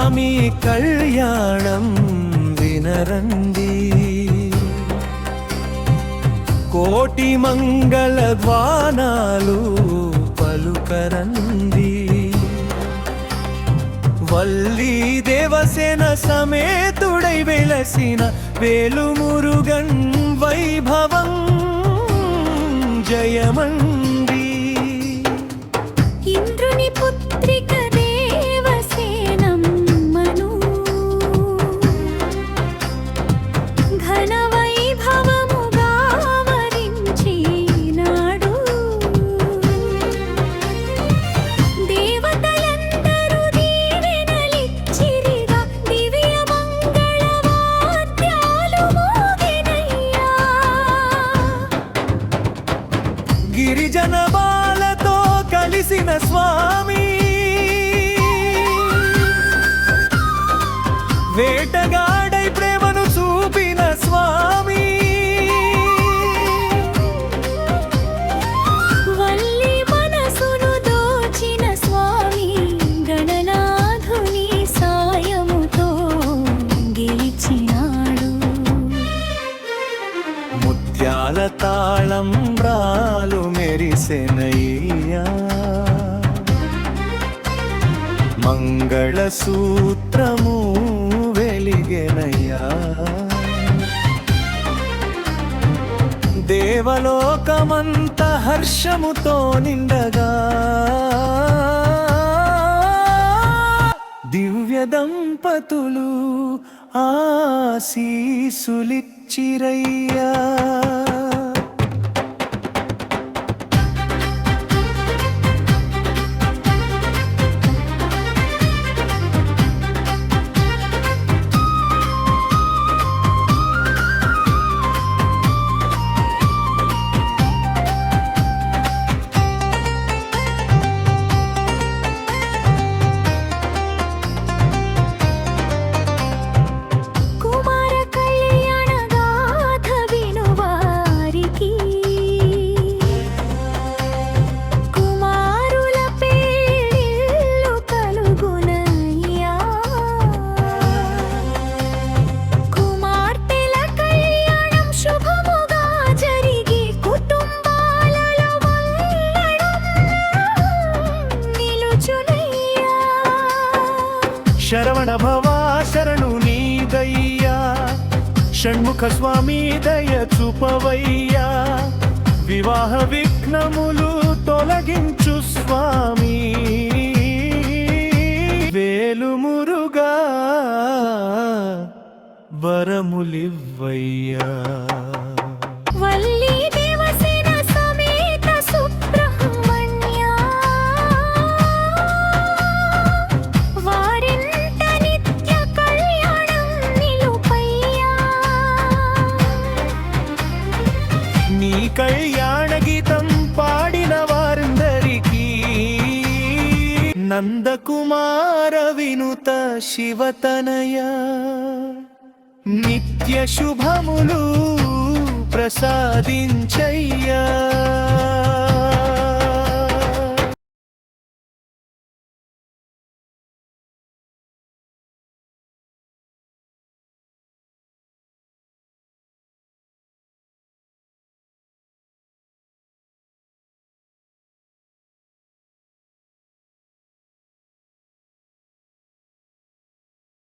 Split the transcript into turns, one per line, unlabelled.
స్వామి కళ్యాణం వినరండి, కోటి మంగళ ధ్వానాలు పలుకరండి. వల్లి దేవసేన సమేతుడై వెలసిన వేలుమురుగన్ వైభవం జయమండి.
ఇంద్రుని పుత్రిక దేవసేనమ్మను ఘన వైభవముగా వరించినాడు. దేవతలందరూ దీవెనలిచ్చిరిగా దివ్య మంగళ వాద్యాలు మోగెనయ్యా.
గిరిజన బాలతో కలిసిన స్వామి వేటగాడై ప్రేమను చూపిన స్వామి.
వల్లి మనసును దోచిన స్వామి గణనాథుని సాయముతో గెలిచినాడు.
ముత్యాల తాళంబ్రాలు మెరిసెనయ్యా, మంగళ సూత్రము వెలిగెనయ్యా. దేవలోకమంత హర్షముతో నిండగా దివ్య దంపతులు ఆశీసులిచ్చిరయ్యా.
కుమార కళ్యాణ గాథ వినువారికి కుమారుల పెళ్ళిళ్ళు కలుగునయ్యా. కుమార్తెల కళ్యాణం శుభముగా జరిగి కుటుంబాలలో మంగళం నిలుచునయ్యా.
శరవణ భవా శరణు నీదయ్యా, షణ్ముఖ స్వామి దయ చూపవయ్యా. వివాహ విఘ్నములు తొలగించు స్వామి, వేలుమురుగా వరములివ్వయ్యా.
వల్లి దేవసేన సమేత సుబ్రహ్మణ్య వారింట నిత్య కళ్యాణం నిలుపయ్యా.
నీ కళ్యాణ గీతం పాడిన వారందరికీ నందకుమార వినుత శివతనయ నిత్య శుభములు ప్రసాదించయ్యా.